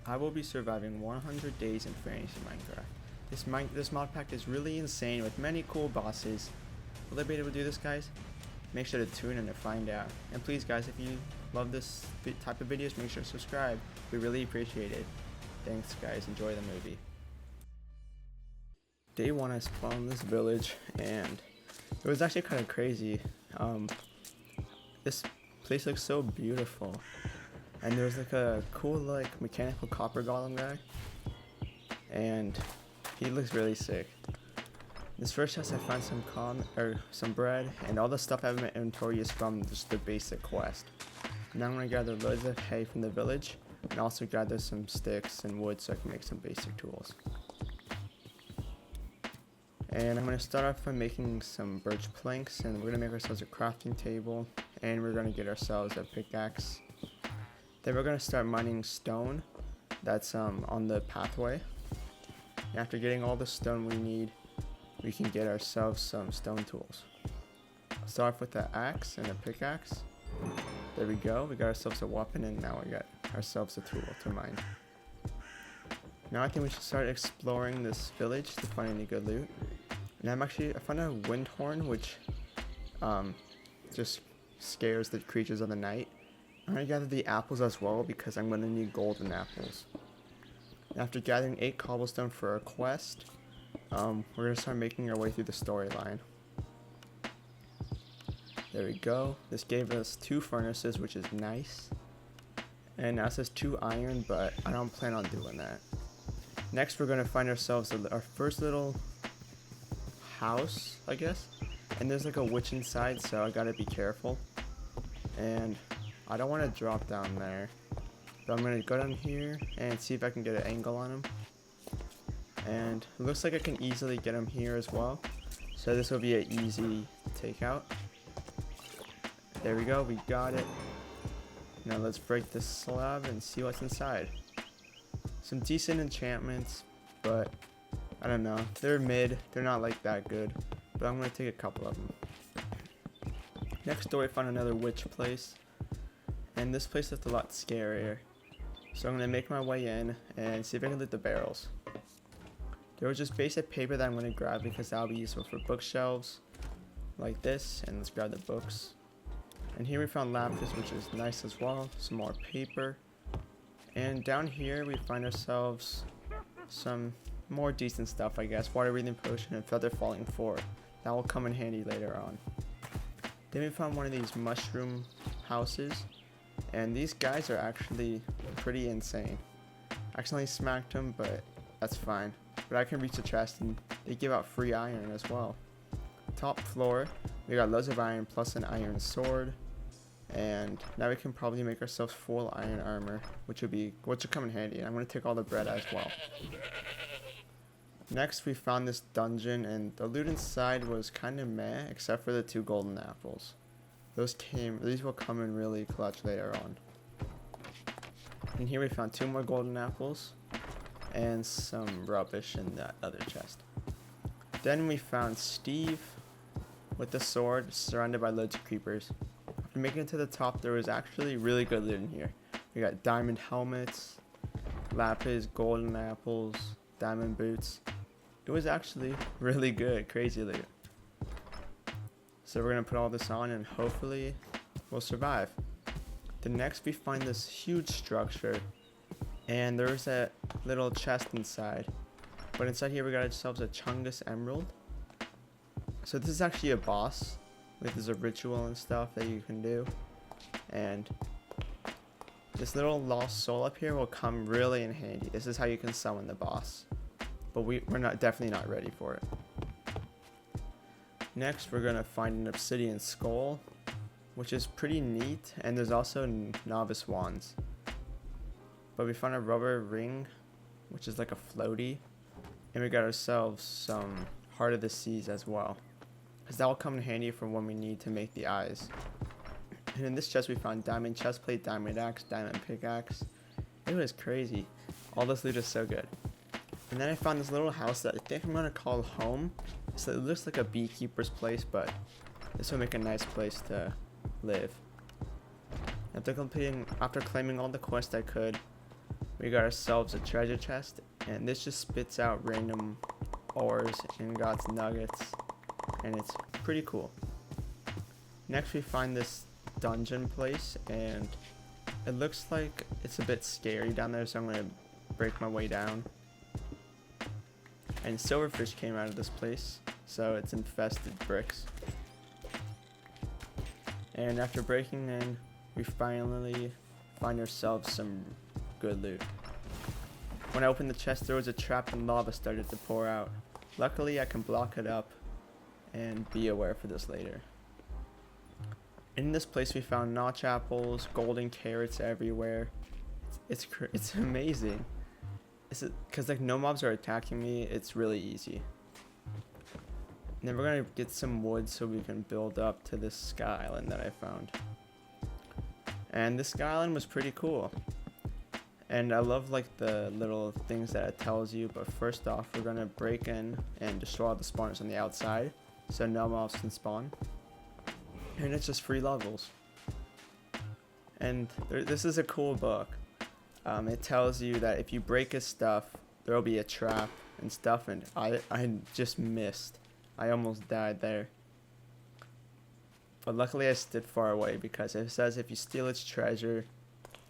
I will be surviving 100 days in fantasy Minecraft. This mod pack is really insane with many cool bosses. Will I be able to do this, guys? Make sure to tune in to find out. And please, guys, if you love this type of videos, make sure to subscribe. We really appreciate it. Thanks, guys. Enjoy the movie. Day 1, I spawned in this village, and it was actually kind of crazy. This place looks so beautiful. And there's like a cool mechanical copper golem guy, and he looks really sick. This first chest I found some bread, and all the stuff I have in my inventory is from just the basic quest. Now I'm gonna gather loads of hay from the village, and also gather some sticks and wood so I can make some basic tools. And I'm gonna start off by making some birch planks, and we're gonna make ourselves a crafting table, and we're gonna get ourselves a pickaxe. Then we're going to start mining stone that's on the pathway. And after getting all the stone we need, we can get ourselves some stone tools. I'll start off with the axe and a pickaxe. There we go, we got ourselves a weapon, and now we got ourselves a tool to mine. Now I think we should start exploring this village to find any good loot. And I found a wind horn, which just scares the creatures of the night. I'm going to gather the apples as well because I'm going to need golden apples. After gathering 8 cobblestone for our quest, we're going to start making our way through the storyline. There we go. This gave us 2 furnaces, which is nice. And now it says 2 iron, but I don't plan on doing that. Next, we're going to find ourselves our first little house, I guess. And there's like a witch inside, so I got to be careful. And I don't want to drop down there, but I'm going to go down here and see if I can get an angle on him. And it looks like I can easily get him here as well, so this will be an easy takeout. There we go, we got it. Now let's break this slab and see what's inside. Some decent enchantments, but I don't know, they're mid, they're not like that good, but I'm going to take a couple of them. Next door I found another witch place. And this place looked a lot scarier. So I'm going to make my way in and see if I can loot the barrels. There was just basic paper that I'm going to grab because that'll be useful for bookshelves like this. And let's grab the books. And here we found lapis, which is nice as well. Some more paper. And down here we find ourselves some more decent stuff, I guess. Water breathing potion and feather falling 4. That will come in handy later on. Then we found one of these mushroom houses. And these guys are actually pretty insane. I accidentally smacked them, but that's fine. But I can reach the chest, and they give out free iron as well. Top floor, we got loads of iron plus an iron sword. And now we can probably make ourselves full iron armor, which will come in handy. And I'm going to take all the bread as well. Next, we found this dungeon, and the loot inside was kind of meh, except for the 2 golden apples. These will come in really clutch later on. And here we found 2 more golden apples and some rubbish in that other chest. Then we found Steve with the sword surrounded by loads of creepers. After making it to the top, there was actually really good loot in here. We got diamond helmets, lapis, golden apples, diamond boots. It was actually really good, crazy loot. So we're going to put all this on and hopefully we'll survive. Then next we find this huge structure, and there's a little chest inside. But inside here we got ourselves a Chungus emerald. So this is actually a boss. There's a ritual and stuff that you can do. And this little lost soul up here will come really in handy. This is how you can summon the boss. But we're definitely not ready for it. Next, we're going to find an obsidian skull, which is pretty neat, and there's also novice wands. But we found a rubber ring, which is like a floaty, and we got ourselves some heart of the seas as well, because that will come in handy for when we need to make the eyes. And in this chest we found diamond chestplate, diamond axe, diamond pickaxe. It was crazy. All this loot is so good. And then I found this little house that I think I'm going to call home. So it looks like a beekeeper's place, but this will make a nice place to live. After claiming all the quests I could, we got ourselves a treasure chest, and this just spits out random ores, ingots, nuggets, and it's pretty cool. Next we find this dungeon place, and it looks like it's a bit scary down there, so I'm going to break my way down. And silverfish came out of this place, so it's infested bricks. And after breaking in, we finally find ourselves some good loot. When I opened the chest, there was a trap and lava started to pour out. Luckily, I can block it up and be aware for this later. In this place, we found notch apples, golden carrots everywhere. It's amazing. Because like no mobs are attacking me, it's really easy. And then we're gonna get some wood so we can build up to this sky island that I found. And this sky island was pretty cool. And I love like the little things that it tells you. But first off, we're gonna break in and destroy all the spawners on the outside, so no mobs can spawn. And it's just free levels. And this is a cool book. It tells you that if you break his stuff, there will be a trap and stuff, and I just missed. I almost died there. But luckily I stood far away, because it says if you steal its treasure,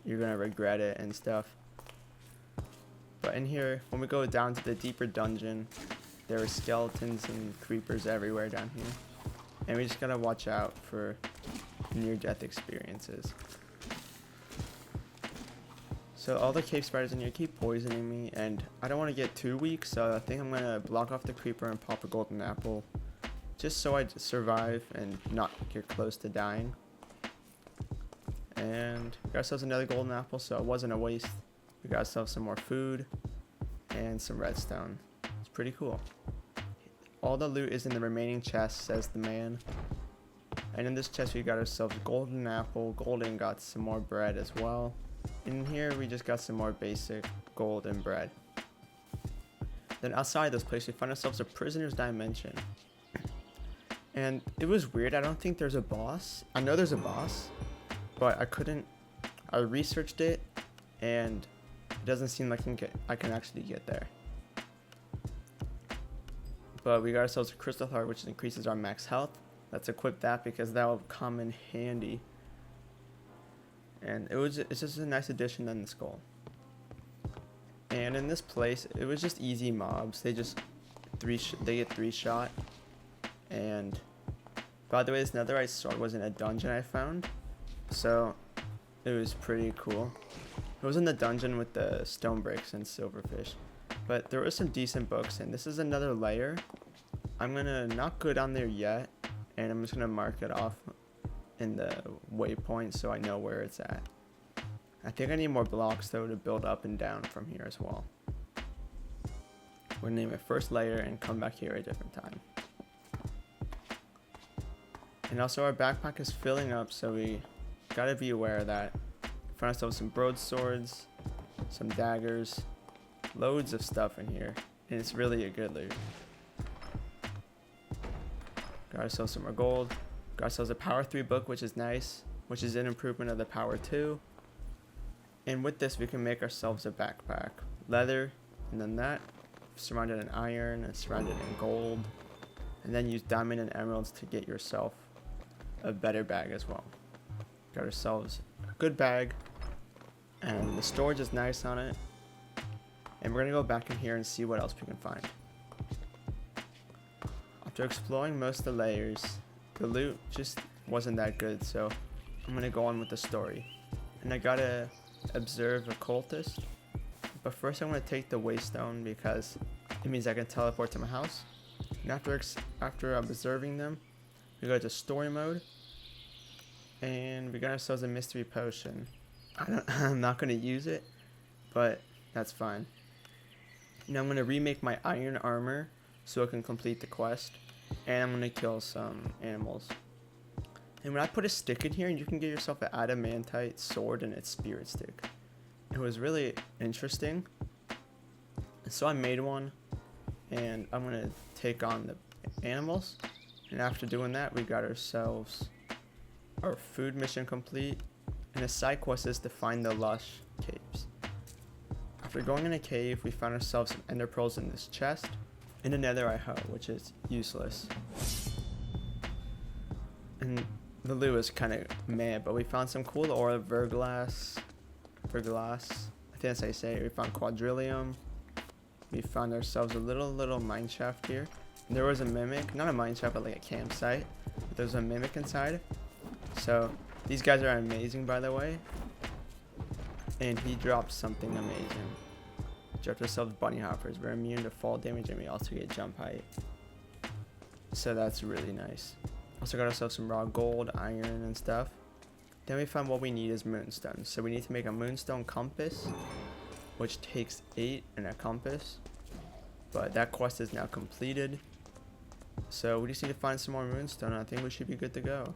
you're gonna regret it and stuff. But in here, when we go down to the deeper dungeon, there are skeletons and creepers everywhere down here. And we just gotta watch out for near-death experiences. So all the cave spiders in here keep poisoning me, and I don't want to get too weak, so I think I'm going to block off the creeper and pop a golden apple, just so I survive and not get close to dying. And we got ourselves another golden apple, so it wasn't a waste. We got ourselves some more food and some redstone. It's pretty cool. All the loot is in the remaining chest, says the man. And in this chest we got ourselves a golden apple, gold ingots, some more bread as well. In here we just got some more basic gold and bread. Then outside this place we find ourselves a prisoner's dimension. And it was weird, I don't think there's a boss. I know there's a boss, but I researched it and it doesn't seem like I can actually get there. But we got ourselves a crystal heart, which increases our max health. Let's equip that because that will come in handy. And it's just a nice addition on the skull. And in this place, it was just easy mobs. They get 3 shot. And by the way, this netherite sword was in a dungeon I found, so it was pretty cool. It was in the dungeon with the stone bricks and silverfish. But there were some decent books, and this is another layer. I'm gonna not go down there yet, and I'm just gonna mark it off in the waypoint so I know where it's at. I think I need more blocks though to build up and down from here as well. We're gonna name it first layer and come back here at a different time. And also our backpack is filling up, so we gotta be aware of that. Find ourselves some broadswords, some daggers, loads of stuff in here, and it's really a good loot. Got ourselves some more gold. Got ourselves a power 3 book, which is nice, which is an improvement of the power 2. And with this we can make ourselves a backpack. Leather, and then that surrounded in iron and surrounded in gold. And then use diamond and emeralds to get yourself a better bag as well. Got ourselves a good bag, and the storage is nice on it. And we're gonna go back in here and see what else we can find. After exploring most of the layers, the loot just wasn't that good, so I'm gonna go on with the story. And I gotta observe a cultist, but first I'm gonna take the waystone because it means I can teleport to my house. And after observing them, we go to story mode, and we got ourselves a mystery potion. I'm not gonna use it, but that's fine. Now I'm gonna remake my iron armor so I can complete the quest, and I'm gonna kill some animals. And when I put a stick in here, you can get yourself an adamantite sword and its spirit stick. It was really interesting. So I made one, and I'm gonna take on the animals. And after doing that, we got ourselves our food mission complete. And the side quest is to find the lush caves. After going in a cave, we found ourselves some ender pearls in this chest. In the nether I hoe, which is useless. And the loot is kind of meh, but we found some cool ore, verglass, I think that's how you say it. We found quadrillium. We found ourselves a little mine shaft here. And there was a mimic, not a mine shaft, but like a campsite. But there's a mimic inside. So these guys are amazing, by the way. And he dropped something amazing. Dropped ourselves bunny hoppers. We're immune to fall damage and we also get jump height. So that's really nice. Also got ourselves some raw gold, iron, and stuff. Then we found what we need is moonstone. So we need to make a moonstone compass, which takes 8 in a compass. But that quest is now completed. So we just need to find some more moonstone. I think we should be good to go.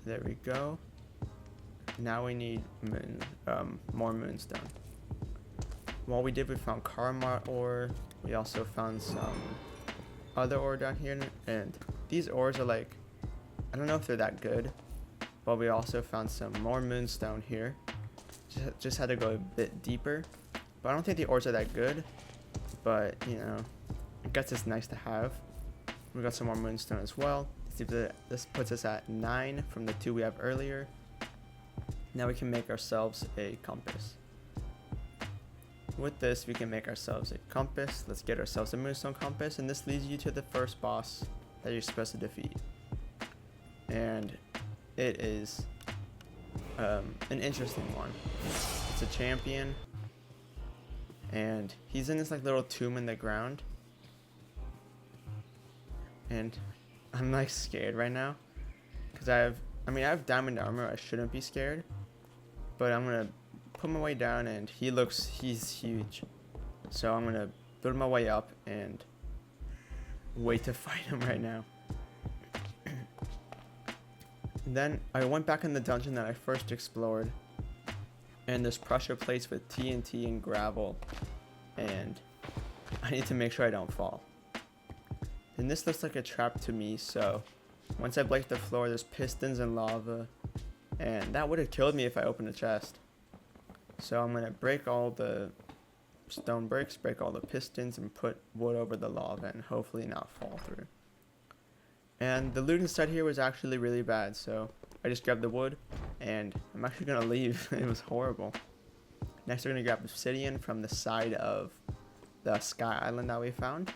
There we go. Now we need more moonstone. What we did, we found Karma ore. We also found some other ore down here. And these ores are like, I don't know if they're that good. But we also found some more moonstone here. Just had to go a bit deeper. But I don't think the ores are that good. But, you know, I guess it's nice to have. We got some more moonstone as well. This puts us at 9 from the 2 we have earlier. Now we can make ourselves a compass. With this, we can make ourselves a compass. Let's get ourselves a moonstone compass. And this leads you to the first boss that you're supposed to defeat. And it is an interesting one. It's a champion. And he's in this like little tomb in the ground. And I'm like scared right now. Because I have diamond armor. I shouldn't be scared. But I'm going to put my way down and he's huge. So I'm going to build my way up and wait to fight him right now. Then I went back in the dungeon that I first explored. And there's pressure plates with TNT and gravel. And I need to make sure I don't fall. And this looks like a trap to me, so once I break the floor, there's pistons and lava. And that would have killed me if I opened a chest. So I'm going to break all the stone bricks, break all the pistons, and put wood over the lava and hopefully not fall through. And the loot inside here was actually really bad, so I just grabbed the wood and I'm actually going to leave. It was horrible. Next we're going to grab obsidian from the side of the sky island that we found.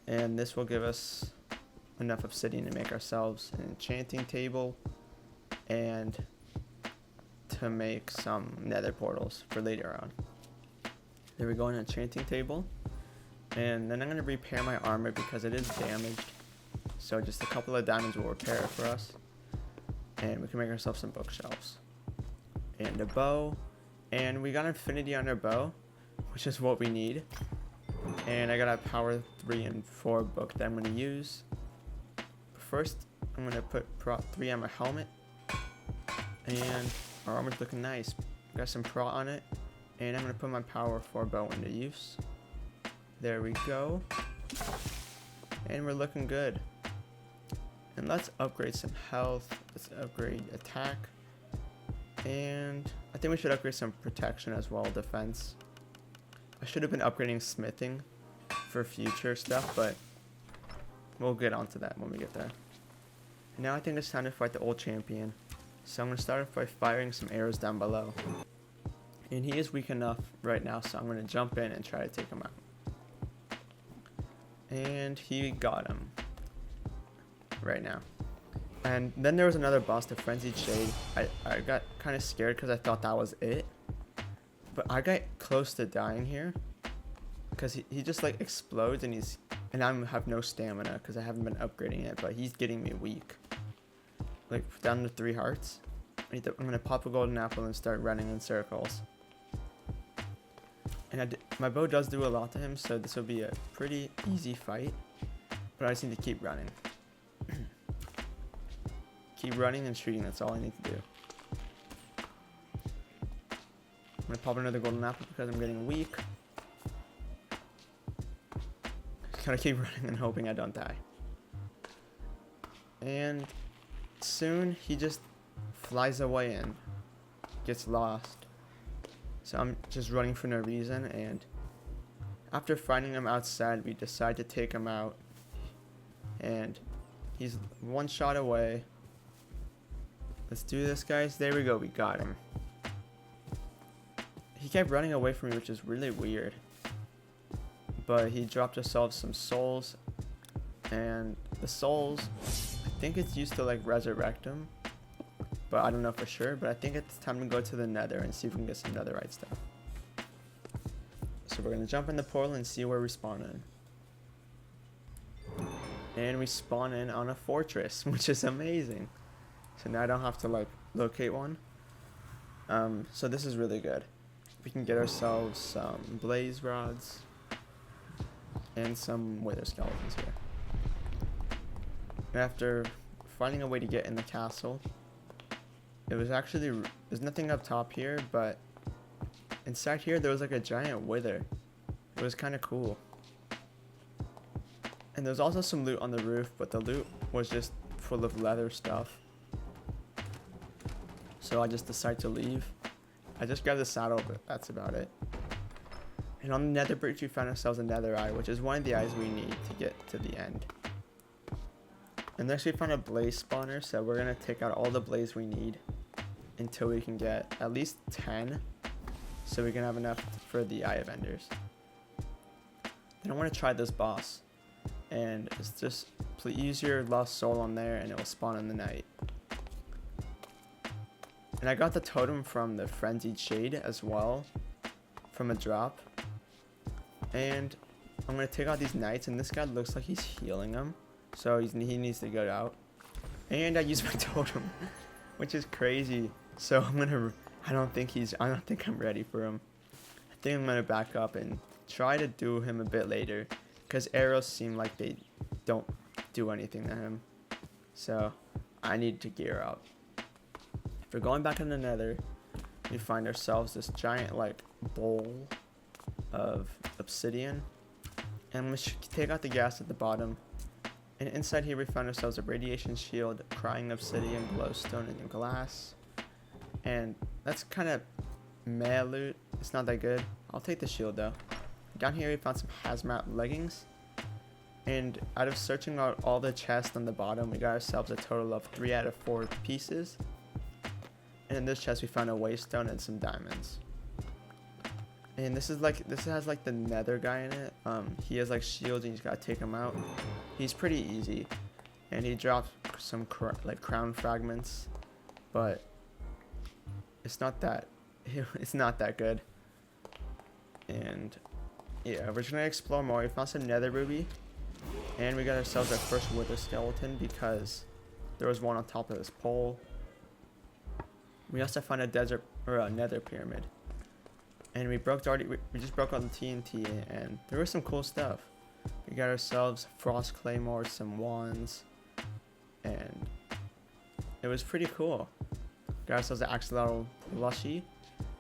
And this will give us enough obsidian to make ourselves an enchanting table and to make some nether portals for later on. There we go, an enchanting table. And then I'm going to repair my armor because it is damaged. So just a couple of diamonds will repair it for us. And we can make ourselves some bookshelves. And a bow. And we got infinity on our bow, which is what we need. And I got a power 3 and 4 book that I'm going to use. First, I'm going to put prot 3 on my helmet. And our armor's looking nice. Got some prot on it. And I'm going to put my power 4 bow into use. There we go. And we're looking good. And let's upgrade some health. Let's upgrade attack. And I think we should upgrade some protection as well, defense. I should have been upgrading smithing for future stuff, but we'll get onto that when we get there. Now I think it's time to fight the old champion. So I'm going to start off by firing some arrows down below. And he is weak enough right now, so I'm going to jump in and try to take him out. And he got him right now. And then there was another boss, the Frenzied Shade. I got kind of scared because I thought that was it. But I got close to dying here. Because he just like explodes and I have no stamina because I haven't been upgrading it. But he's getting me weak. Like down to 3 hearts. I'm going to pop a golden apple and start running in circles. And my bow does do a lot to him, so this will be a pretty easy fight. But I just need to keep running. Keep running and shooting, that's all I need to do. I'm going to pop another golden apple because I'm getting weak. Gotta keep running and hoping I don't die. And soon he just flies away and gets lost. So I'm just running for no reason, and after finding him outside, we decide to take him out. And he's one shot away. Let's do this, guys. There we go, we got him. He kept running away from me, which is really weird. But he dropped ourselves some souls. And the souls, I think it's used to like resurrect him. But I don't know for sure. But I think it's time to go to the nether and see if we can get some netherite stuff. So we're going to jump in the portal and see where we spawn in. And we spawn in on a fortress, which is amazing. So now I don't have to like locate one. So this is really good. We can get ourselves some blaze rods and some wither skeletons here. And after finding a way to get in the castle, it was actually, there's nothing up top here, but inside here there was like a giant wither. It was kind of cool. And there's also some loot on the roof, but the loot was just full of leather stuff. So I just decided to leave. I just grabbed the saddle, but that's about it. And on the nether bridge we found ourselves a nether eye, which is one of the eyes we need to get to the end. And next we found a blaze spawner, so we're going to take out all the blaze we need until we can get at least 10, so we can have enough for the Eye of Enders. Then I want to try this boss, and it's just please use your lost soul on there and it will spawn in the night. And I got the totem from the frenzied shade as well, from a drop. And I'm going to take out these knights, and this guy looks like he's healing them, so he needs to go out. And I used my totem, which is crazy. So I don't think I'm ready for him. I think I'm gonna back up and try to do him a bit later, because arrows seem like they don't do anything to him. So I need to gear up. If we're going back in the nether, we find ourselves this giant like bowl of obsidian, and we should take out the gas at the bottom. And inside here we found ourselves a radiation shield, crying obsidian, glowstone, and glass. And that's kind of meh loot. It's not that good. I'll take the shield though. Down here we found some hazmat leggings. And out of searching out all the chests on the bottom, we got ourselves a total of 3 out of 4 pieces. And in this chest we found a waystone and some diamonds. And this has like the nether guy in it. He has like shields and you just gotta take him out. He's pretty easy. And he drops some crown fragments, but it's not that good. And yeah, we're just gonna explore more. We found some nether ruby, and we got ourselves our first wither skeleton because there was one on top of this pole. We also found a nether pyramid, and we just broke out the TNT, and there was some cool stuff. We got ourselves frost claymore, some wands, and it was pretty cool. Got ourselves an axolotl plushie,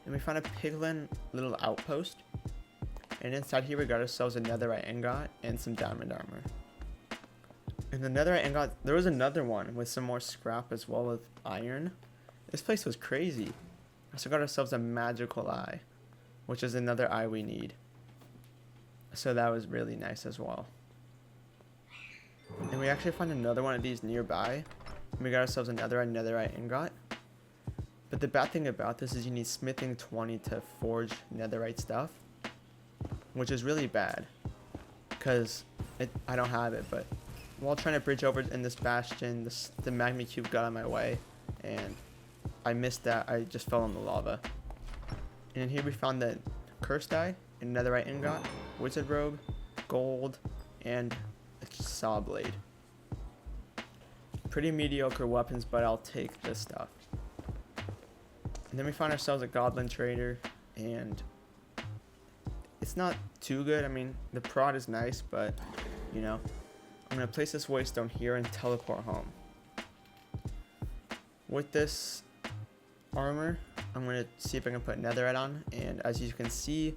and we found a piglin little outpost. And inside here we got ourselves a netherite ingot and some diamond armor. And the netherite ingot, there was another one with some more scrap as well as iron. This place was crazy. We also got ourselves a magical eye, which is another eye we need. So that was really nice as well. And we actually found another one of these nearby. And we got ourselves another netherite ingot. But the bad thing about this is you need smithing 20 to forge netherite stuff, which is really bad because I don't have it. But while trying to bridge over in this bastion, the magma cube got in my way, and I missed that. I just fell in the lava. And here we found the cursed eye, a netherite ingot, wizard robe, gold, and a saw blade. Pretty mediocre weapons, but I'll take this stuff. And then we found ourselves a goblin trader, and it's not too good. I mean, the prod is nice, but you know, I'm gonna place this waystone here and teleport home. With this armor, I'm gonna see if I can put netherite on, and as you can see,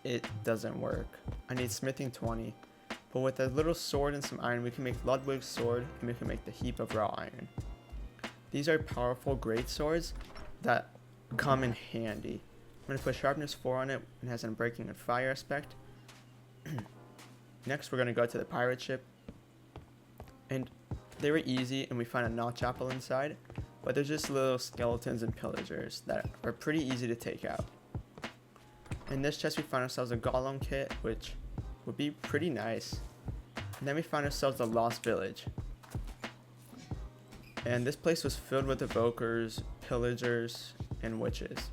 it doesn't work. I need smithing 20, but with a little sword and some iron, we can make Ludwig's sword, and we can make the heap of raw iron. These are powerful great swords that come in handy. going to put sharpness 4 on it, and has an unbreaking and fire aspect. Next, we're going to go to the pirate ship. And they were easy, and we found a notch apple inside. But there's just little skeletons and pillagers that are pretty easy to take out. In this chest, we found ourselves a golem kit, which would be pretty nice. And then we found ourselves a lost village. And this place was filled with evokers, pillagers, and witches.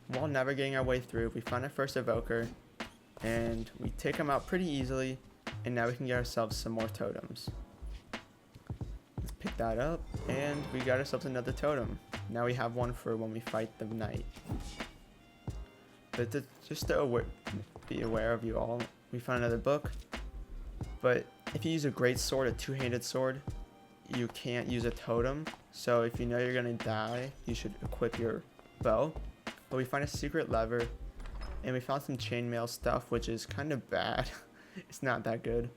While navigating our way through, we found our first evoker, and we take him out pretty easily, and now we can get ourselves some more totems. Let's pick that up, and we got ourselves another totem. Now we have one for when we fight the knight. But just to be aware of you all, we found another book, but if you use a great sword, a two-handed sword, you can't use a totem, so if you know you're gonna die, you should equip your bow. But we find a secret lever, and we found some chainmail stuff, which is kind of bad. It's not that good.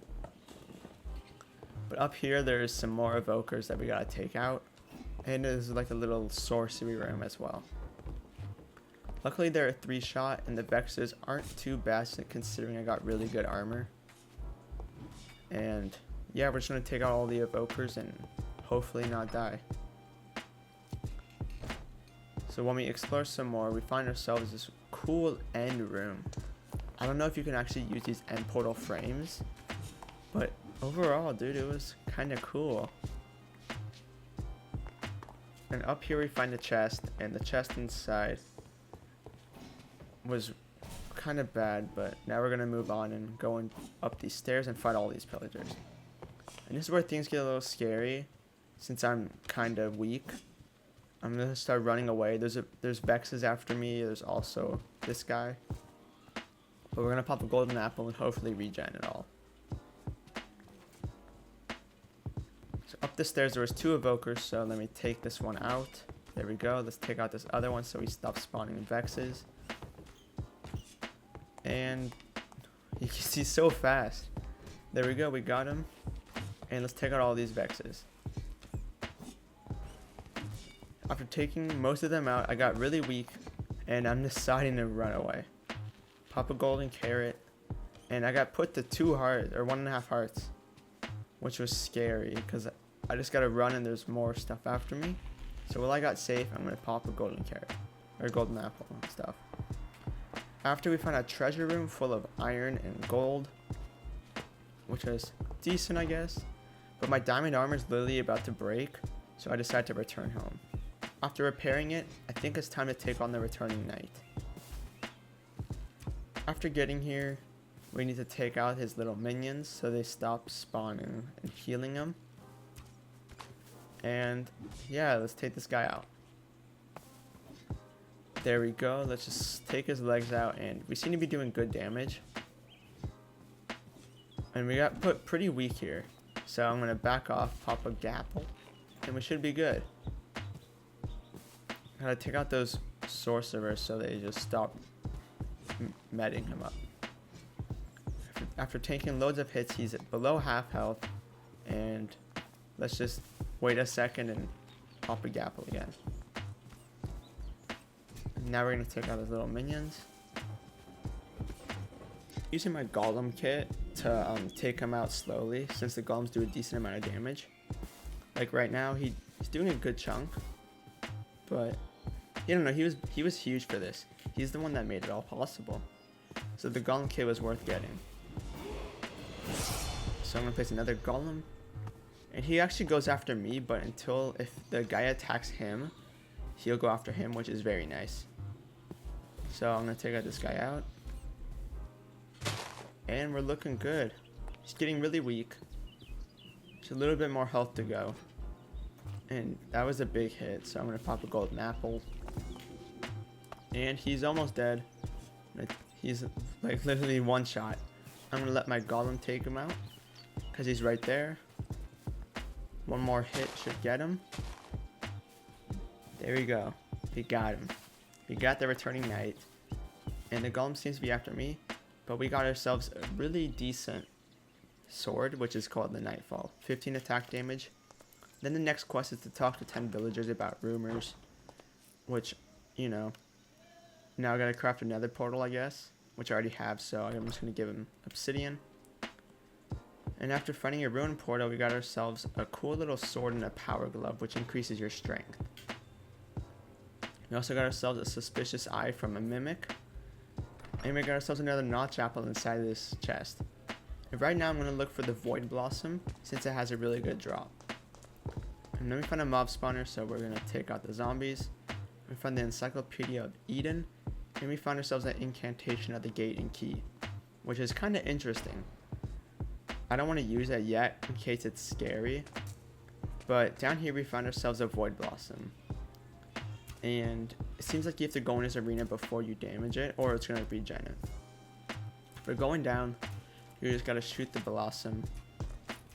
But up here, there's some more evokers that we gotta take out, and there's like a little sorcery room as well. Luckily, they're a 3-shot, and the vexes aren't too bad considering I got really good armor. And yeah, we're just gonna take out all the evokers and hopefully not die. So when we explore some more, we find ourselves this cool end room. I don't know if you can actually use these end portal frames, but overall, dude, it was kind of cool. And up here we find a chest, and the chest inside was kind of bad, but now we're gonna move on and go up these stairs and fight all these pillagers. And this is where things get a little scary, since I'm kind of weak. I'm gonna start running away. There's vexes after me. There's also this guy. But we're gonna pop a golden apple and hopefully regen it all. So up the stairs there was 2 evokers, so let me take this one out. There we go. Let's take out this other one so we stop spawning vexes. And he's so fast. There we go, we got him. And let's take out all these vexes. After taking most of them out, I got really weak, and I'm deciding to run away. Pop a golden carrot, and I got put to 2 hearts, or 1.5 hearts, which was scary, because I just gotta run and there's more stuff after me. So while I got safe, I'm gonna pop a golden carrot, or golden apple and stuff. After we found a treasure room full of iron and gold, which was decent, I guess. But my diamond armor is literally about to break, so I decided to return home. After repairing it, I think it's time to take on the returning knight. After getting here, we need to take out his little minions so they stop spawning and healing him. And yeah, let's take this guy out. There we go. Let's just take his legs out, and we seem to be doing good damage. And we got put pretty weak here. So I'm going to back off, pop a gapple, and we should be good. Gotta take out those sorcerers so they just stop medding him up. After taking loads of hits, he's below half health. And let's just wait a second and pop a gapple again. Now we're going to take out his little minions. Using my golem kit to take him out slowly, since the golems do a decent amount of damage. Like right now, he's doing a good chunk, but you don't know, he was huge for this. He's the one that made it all possible. So the golem kit was worth getting. So I'm gonna place another golem, and he actually goes after me, but if the guy attacks him, he'll go after him, which is very nice. So I'm gonna take out this guy out. And we're looking good. He's getting really weak. Just a little bit more health to go. And that was a big hit, so I'm going to pop a golden apple. And he's almost dead. He's like literally 1 shot. I'm going to let my golem take him out, because he's right there. 1 more hit should get him. There we go. We got him. We got the returning knight. And the golem seems to be after me. But we got ourselves a really decent sword, which is called the Nightfall. 15 attack damage. Then the next quest is to talk to 10 villagers about rumors, which, you know, Now I gotta craft another portal, I guess, which I already have, so I'm just gonna give him obsidian. And after finding a ruined portal, we got ourselves a cool little sword and a power glove, which increases your strength. We also got ourselves a suspicious eye from a mimic. And we got ourselves another notch apple inside of this chest. And right now I'm going to look for the void blossom, since it has a really good drop. And then we found a mob spawner, so we're going to take out the zombies. We found the encyclopedia of Eden. And we found ourselves an incantation of the gate and key, which is kind of interesting. I don't want to use that yet in case it's scary. But down here we found ourselves a void blossom. And it seems like you have to go in this arena before you damage it, or it's going to regen it. For going down, you just got to shoot the blossom.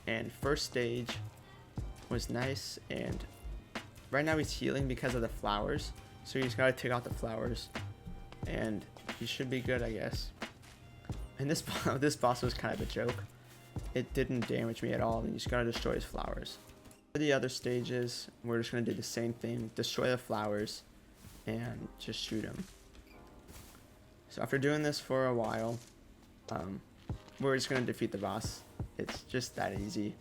And first stage was nice, and right now he's healing because of the flowers. So you just got to take out the flowers, and he should be good, I guess. And this boss was kind of a joke. It didn't damage me at all, and you just got to destroy his flowers. For the other stages, we're just going to do the same thing, destroy the flowers, and just shoot them. So after doing this for a while, we're just going to defeat the boss. It's just that easy.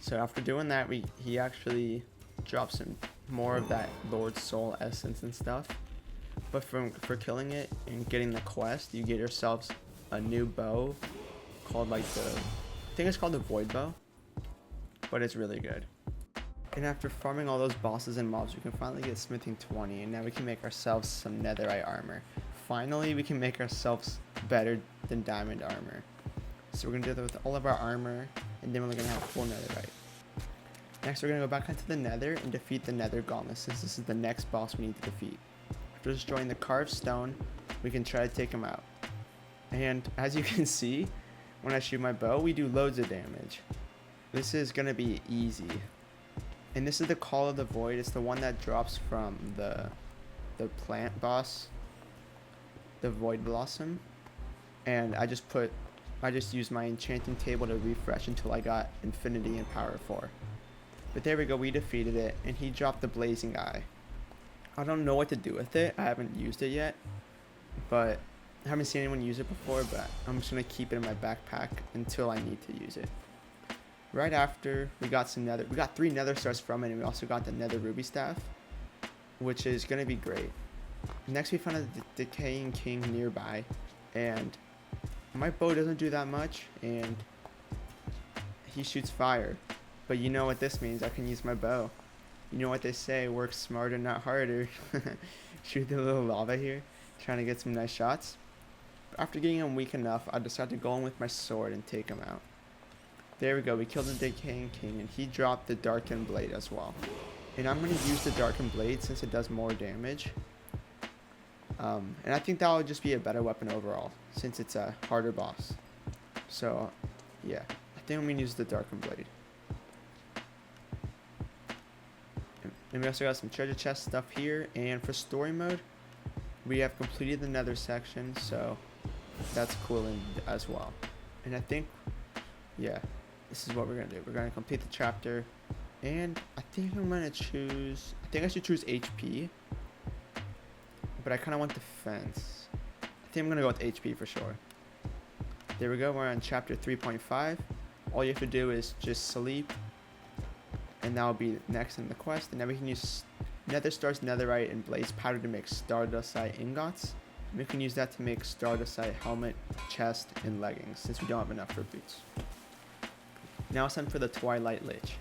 So after doing that, he actually drops some more of that Lord Soul essence and stuff. But for killing it and getting the quest, you get yourselves a new bow called I think it's called the Void Bow. But it's really good. And after farming all those bosses and mobs, we can finally get smithing 20, and now we can make ourselves some netherite armor. Finally, we can make ourselves better than diamond armor. So we're gonna do that with all of our armor, and then we're gonna have full netherite. Next, we're gonna go back into the nether and defeat the nether gauntlet, since this is the next boss we need to defeat. After destroying the carved stone, we can try to take him out. And as you can see, when I shoot my bow, we do loads of damage. This is going to be easy. And this is the Call of the Void. It's the one that drops from the plant boss, the Void Blossom. And I just used my enchanting table to refresh until I got Infinity and Power 4. But there we go, we defeated it, and he dropped the Blazing Eye. I don't know what to do with it. I haven't used it yet, but I haven't seen anyone use it before, but I'm just going to keep it in my backpack until I need to use it. Right after, we got 3 nether stars from it, and we also got the nether ruby staff, which is going to be great. Next, we found a decaying king nearby, and my bow doesn't do that much, and he shoots fire. But you know what this means, I can use my bow. You know what they say, work smarter, not harder. Shoot the little lava here, trying to get some nice shots. But after getting him weak enough, I decided to go in with my sword and take him out. There we go, we killed the Decaying King, and he dropped the Darkened Blade as well. And I'm going to use the Darkened Blade since it does more damage. And I think that will just be a better weapon overall, since it's a harder boss. So, yeah, I think I'm going to use the Darkened Blade. And we also got some treasure chest stuff here, and for story mode, we have completed the nether section, so that's cool as well. And I think, yeah, this is what we're going to do. We're going to complete the chapter, and I think I'm going to choose, I think I should choose HP, but I kind of want defense. I think I'm going to go with HP for sure. There we go, we're on chapter 3.5. All you have to do is just sleep, and that'll be next in the quest. And then we can use nether stars, netherite, and blaze powder to make stardustite ingots. And we can use that to make stardustite helmet, chest, and leggings, since we don't have enough for boots. Now it's time for the Twilight Lich.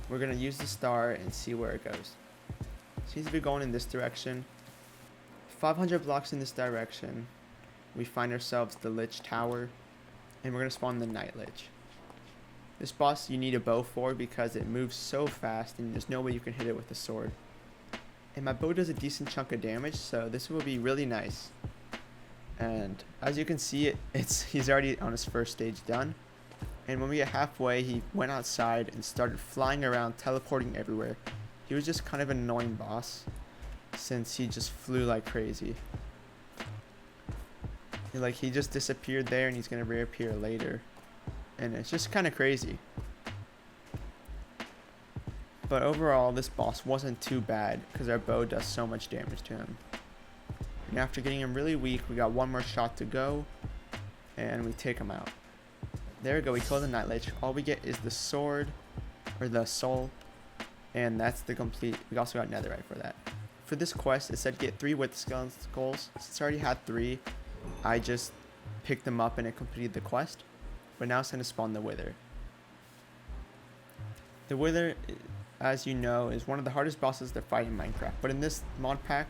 We're going to use the star and see where it goes. Seems to be going in this direction. 500 blocks in this direction, we find ourselves the Lich Tower, and we're going to spawn the Night Lich. This boss you need a bow for because it moves so fast and there's no way you can hit it with a sword. And my bow does a decent chunk of damage, so this will be really nice. And as you can see, he's already on his first stage done. And when we get halfway, he went outside and started flying around, teleporting everywhere. He was just kind of an annoying boss, since he just flew like crazy. He just disappeared there and he's going to reappear later. And it's just kind of crazy. But overall, this boss wasn't too bad because our bow does so much damage to him. And after getting him really weak, we got one more shot to go, and we take him out. There we go, we kill the night lich. All we get is the sword, or the soul, and that's the complete. We also got netherite for that. For this quest, it said get 3 with skeleton skulls. Since I already had 3, I just picked them up and it completed the quest. But now it's time to spawn the wither. The wither, as you know, is one of the hardest bosses to fight in Minecraft. But in this mod pack,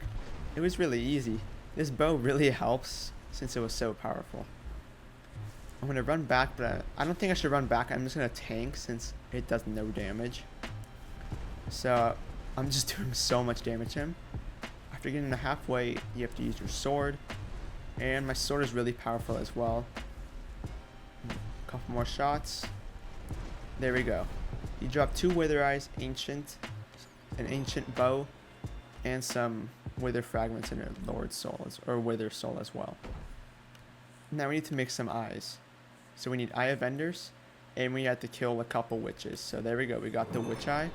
it was really easy. This bow really helps since it was so powerful. I'm going to run back, but I don't think I should run back. I'm just going to tank since it does no damage. So I'm just doing so much damage to him. After getting to halfway, you have to use your sword. And my sword is really powerful as well. A couple more shots. There we go. You drop 2 wither eyes, an ancient bow, and some wither fragments in a lord soul, or wither soul as well. Now we need to make some eyes. So we need eye of enders, and we have to kill a couple witches. So there we go. We got the witch eye,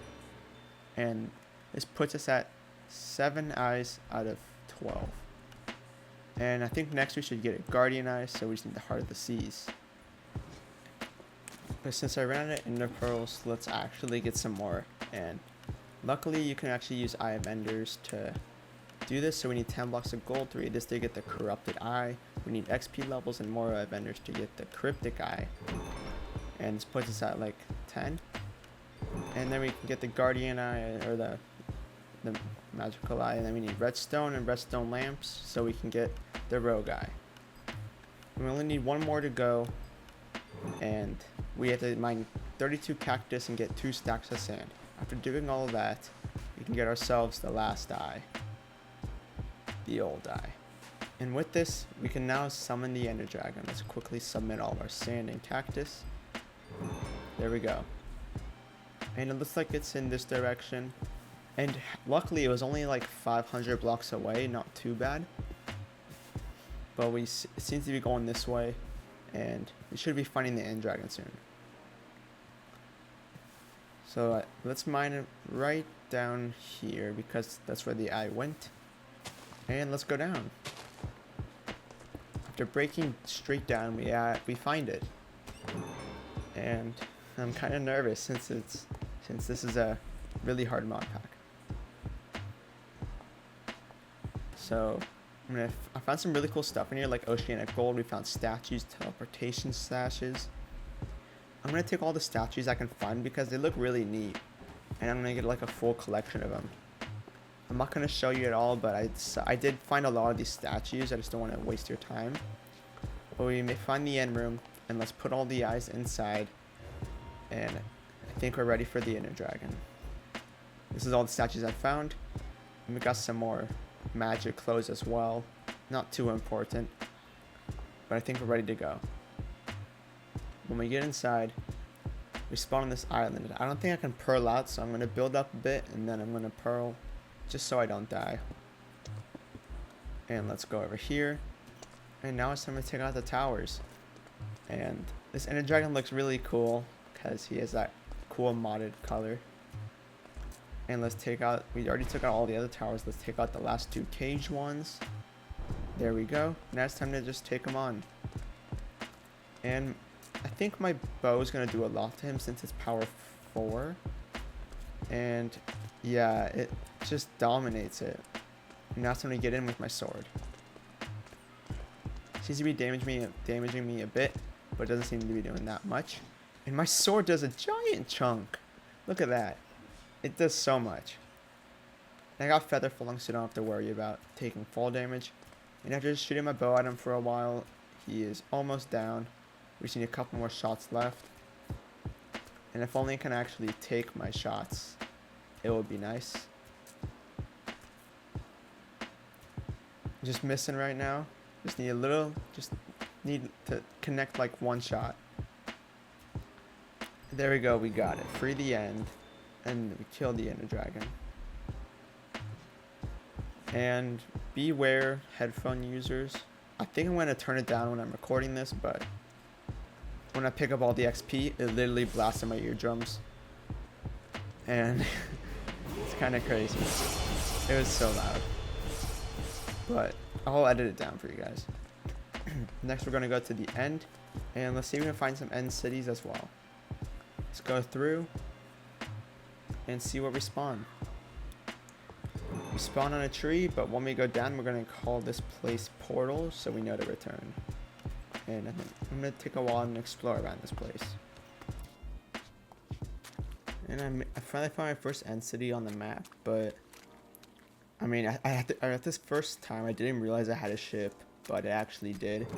and this puts us at 7 eyes out of 12. And I think next we should get a guardian eye, so we just need the heart of the seas. But since I ran out of ender pearls, let's actually get some more. And luckily you can actually use eye of enders to do this. So we need 10 blocks of gold to read this to get the corrupted eye. We need XP levels and more eye of enders to get the cryptic eye. And this puts us at like 10. And then we can get the guardian eye, or the magical eye, and then we need redstone and redstone lamps so we can get the rogue eye. We only need 1 more to go, and we have to mine 32 cactus and get 2 stacks of sand. After doing all of that, we can get ourselves the last eye, the old eye. And with this, we can now summon the ender dragon. Let's quickly submit all of our sand and cactus. There we go. And it looks like it's in this direction. And luckily it was only like 500 blocks away, not too bad. But it seems to be going this way, and we should be finding the end dragon soon. So let's mine it right down here because that's where the eye went. And let's go down. After breaking straight down, we find it. And I'm kind of nervous since this is a really hard mod pack. So I found some really cool stuff in here, like oceanic gold. We found statues, teleportation stashes. I'm gonna take all the statues I can find because they look really neat, and I'm gonna get like a full collection of them. I'm not gonna show you it all, but I did find a lot of these statues. I just don't want to waste your time. But we may find the end room, and let's put all the eyes inside. And I think we're ready for the ender dragon. This is all the statues I found, and we got some more magic clothes as well. Not too important, but I think we're ready to go. When we get inside, we spawn on this island. I don't think I can pearl out, so I'm going to build up a bit and then I'm going to pearl just so I don't die. And let's go over here. And now it's time to take out the towers. And this ender dragon looks really cool because he has that cool modded color. And let's take out, we already took out all the other towers. Let's take out the last 2 caged ones. There we go. Now it's time to just take them on. And I think my bow is going to do a lot to him since it's power 4. And yeah, it just dominates it. And now it's time to get in with my sword. Seems to be damaging me a bit, but it doesn't seem to be doing that much. And my sword does a giant chunk. Look at that. It does so much. And I got feather falling, so I don't have to worry about taking fall damage. And after just shooting my bow at him for a while, he is almost down. We just need a couple more shots left. And if only I can actually take my shots, it would be nice. Just missing right now. Just need to connect like 1 shot. There we go, we got it. Free the end. And we killed the ender dragon. And beware, headphone users. I think I'm going to turn it down when I'm recording this, but when I pick up all the XP, it literally blasts in my eardrums. And it's kind of crazy. It was so loud. But I'll edit it down for you guys. Next, we're gonna go to the end, and let's see if we can find some end cities as well. Let's go through and see what we spawn. We spawn on a tree, but when we go down, we're gonna call this place Portal, so we know to return. And I'm gonna take a while and explore around this place. And I finally found my first end city on the map, but I mean, at this first time, I didn't realize I had a ship, but it actually did.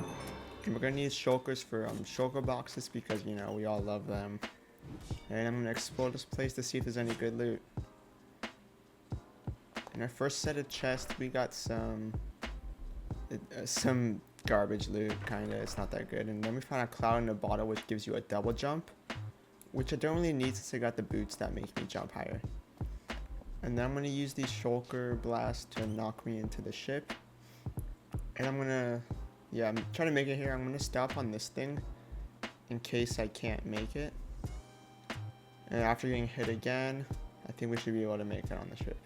And we're gonna need shulkers for shulker boxes because, you know, we all love them. And I'm gonna explore this place to see if there's any good loot. In our first set of chests, we got some garbage loot, kinda. It's not that good. And then we found a cloud in a bottle, which gives you a double jump, which I don't really need since I got the boots that make me jump higher. And then I'm gonna use these shulker blasts to knock me into the ship. And I'm trying to make it here. I'm gonna stop on this thing in case I can't make it. And after getting hit again, I think we should be able to make it on the ship.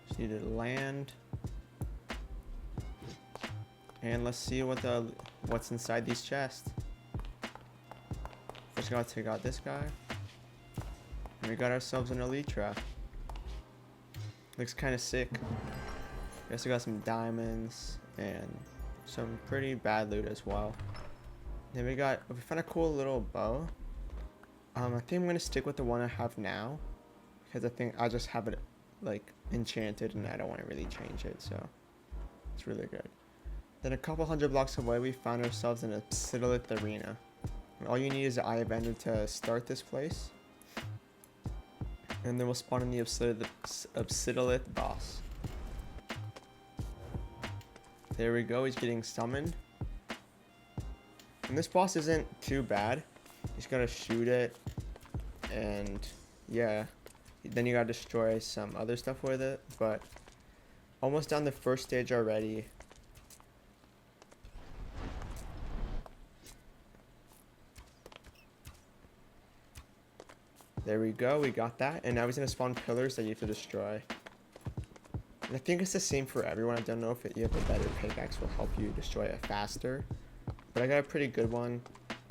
Just need to land. And let's see what's inside these chests. First, gotta take out this guy. And we got ourselves an elytra. Looks kind of sick. We also got some diamonds and some pretty bad loot as well. Then we found a cool little bow. I think I'm gonna stick with the one I have now because I think I just have it like enchanted and I don't want to really change it, so it's really good. Then a couple hundred blocks away, we found ourselves in a Psittolith arena. And all you need is the Eye of Ender to start this place. And then we'll spawn in the Psittolith boss. There we go, he's getting summoned. And this boss isn't too bad. You just gotta shoot it. And yeah, then you gotta destroy some other stuff with it. But almost done the first stage already. There we go, we got that. And now he's gonna spawn pillars that you have to destroy. And I think it's the same for everyone. I don't know if you have a better pickaxe will help you destroy it faster. But I got a pretty good one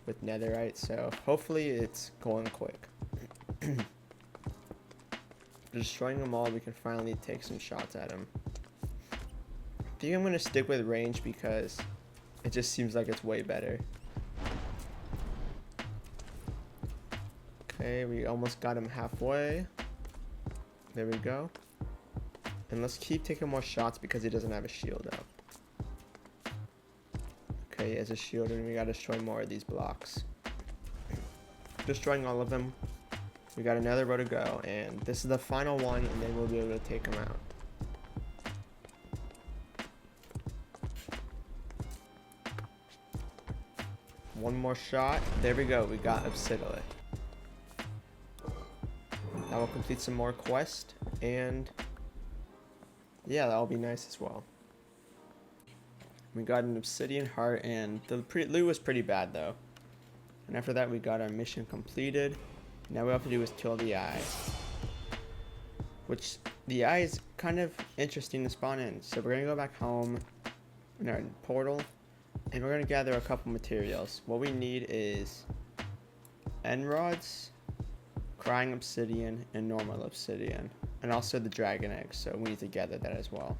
with netherite, so hopefully it's going quick. Destroying them all, we can finally take some shots at him. I think I'm gonna stick with range because it just seems like it's way better. Okay, we almost got him halfway. There we go. And let's keep taking more shots because he doesn't have a shield up. Okay, he has a shield and we gotta destroy more of these blocks. Destroying all of them. We got another row to go, and this is the final one, and then we'll be able to take him out. One more shot. There we go. We got Psittolith. That will complete some more quests, and yeah, that'll be nice as well. We got an obsidian heart, and the loot was pretty bad though. And after that, we got our mission completed. Now what we have to do is kill the eye. Which, the eye is kind of interesting to spawn in. So we're going to go back home in our portal. And we're going to gather a couple materials. What we need is end rods, crying obsidian, and normal obsidian. And also the dragon egg. So we need to gather that as well.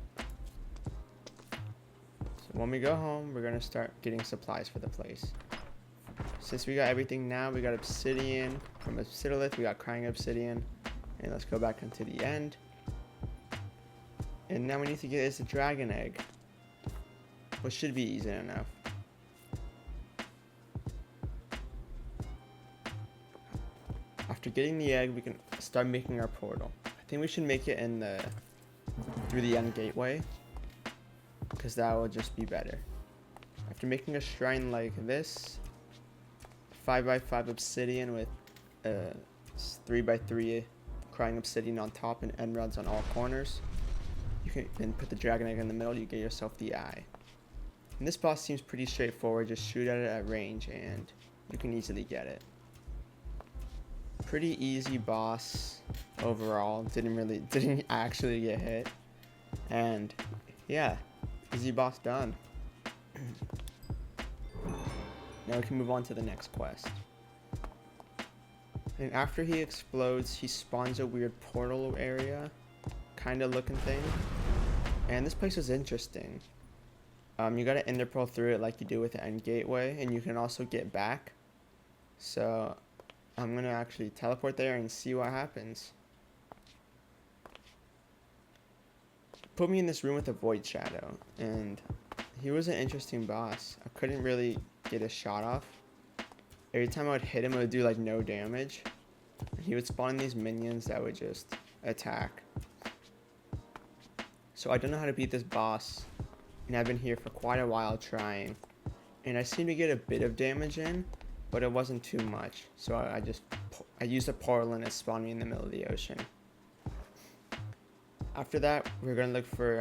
So when we go home, we're going to start getting supplies for the place. Since we got everything now, we got obsidian from Psittolith, we got crying obsidian, and let's go back into the end. And now we need to get is the dragon egg, which should be easy enough. After getting the egg, we can start making our portal. I think we should make it in through the end gateway, because that will just be better. After making a shrine like this, 5x5 obsidian with 3x3 crying obsidian on top and end rods on all corners. You can then put the dragon egg in the middle, you get yourself the eye. And this boss seems pretty straightforward, just shoot at it at range and you can easily get it. Pretty easy boss overall, didn't actually get hit. And yeah, easy boss done. Now we can move on to the next quest. And after he explodes, he spawns a weird portal area kind of looking thing. And this place is interesting. You gotta ender pearl through it like you do with the end gateway, and you can also get back. So I'm gonna actually teleport there and see what happens. Put me in this room with a void shadow, and he was an interesting boss. I couldn't really get a shot off. Every time I would hit him, it would do like no damage. And he would spawn these minions that would just attack. So I don't know how to beat this boss, and I've been here for quite a while trying. And I seem to get a bit of damage in, but it wasn't too much. So I used a portal and it spawned me in the middle of the ocean. After that, we're gonna look for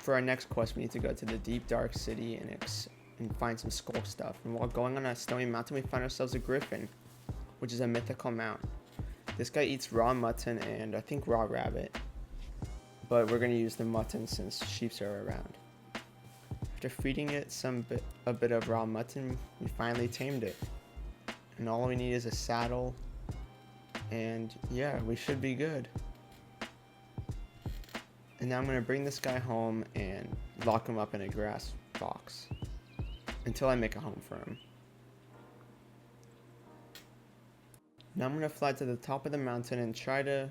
our next quest. We need to go to the deep dark city and find some skulk stuff. And while going on a snowy mountain, we find ourselves a griffin, which is a mythical mount. This guy eats raw mutton and I think raw rabbit, but we're gonna use the mutton since sheeps are around. After feeding it a bit of raw mutton, we finally tamed it. And all we need is a saddle, and yeah, we should be good. And now I'm gonna bring this guy home and lock him up in a grass box until I make a home for him. Now I'm gonna fly to the top of the mountain and try to,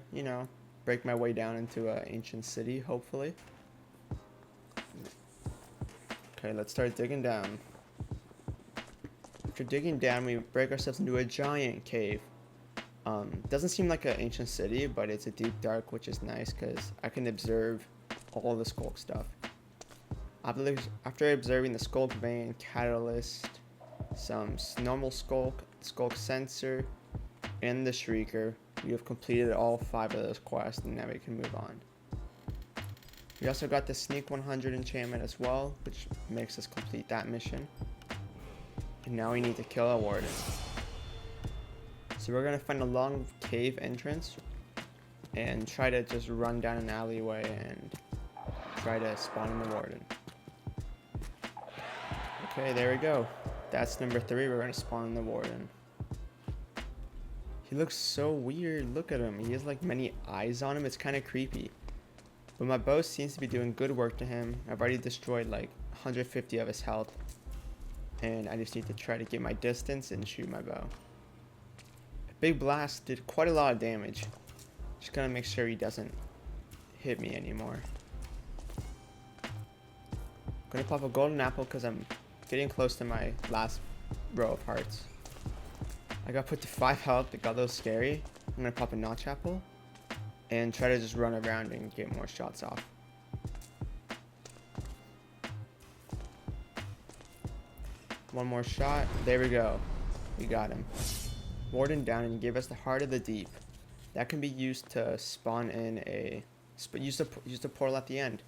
break my way down into an ancient city, hopefully. Okay, let's start digging down. After digging down, we break ourselves into a giant cave. Doesn't seem like an ancient city, but it's a deep dark, which is nice because I can observe all the skulk stuff. After observing the skulk vein, catalyst, some normal skulk sensor, and the shrieker, we have completed all 5 of those quests, and now we can move on. We also got the sneak 100 enchantment as well, which makes us complete that mission. And now we need to kill a warden. So we're gonna find a long cave entrance and try to just run down an alleyway and try to spawn in the warden. Okay, there we go. That's number 3. We're gonna spawn in the warden. He looks so weird. Look at him. He has like many eyes on him. It's kind of creepy. But my bow seems to be doing good work to him. I've already destroyed like 150 of his health. And I just need to try to get my distance and shoot my bow. A big blast did quite a lot of damage. Just gotta make sure he doesn't hit me anymore. Gonna pop a golden apple because I'm getting close to my last row of hearts. I got put to 5 health. It got a little scary. I'm gonna pop a notch apple and try to just run around and get more shots off. One more shot. There we go. We got him. Warden down, and gave us the heart of the deep. That can be used to spawn in use the portal at the end.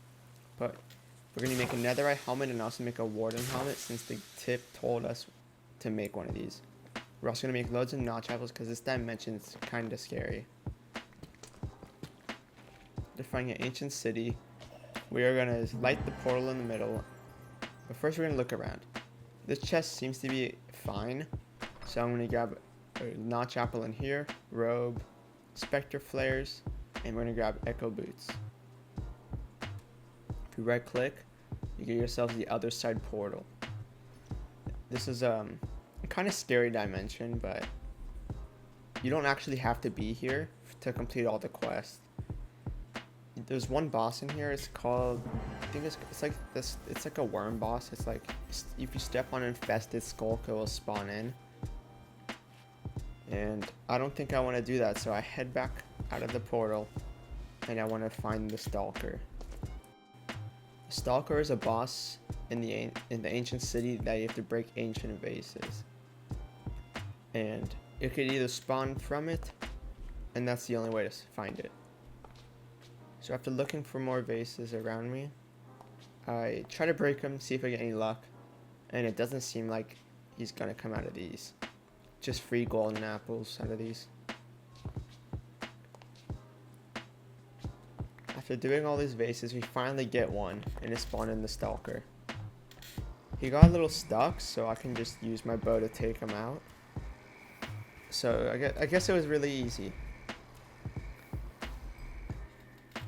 But we're gonna make a netherite helmet and also make a warden helmet since the tip told us to make one of these. We're also gonna make loads of notch apples because this dimension is kind of scary. Defying an ancient city, we are gonna light the portal in the middle. But first, we're gonna look around. This chest seems to be fine, so I'm gonna grab a notch apple in here, robe, specter flares, and we're gonna grab echo boots. If you right click, you get yourselves the other side portal. This is a kind of scary dimension, but you don't actually have to be here to complete all the quests. There's one boss in here. It's called, I think it's like this. It's like a worm boss. It's like if you step on an infested skulk, it will spawn in. And I don't think I want to do that, so I head back out of the portal, and I want to find the stalker. The stalker is a boss in the ancient city that you have to break ancient vases, and it could either spawn from it, and that's the only way to find it. So after looking for more vases around me, I try to break them, see if I get any luck, and it doesn't seem like he's gonna come out of these. Just free golden apples out of these. I After doing all these vases, we finally get one, and it spawned in the stalker. He got a little stuck, so I can just use my bow to take him out. So I guess it was really easy.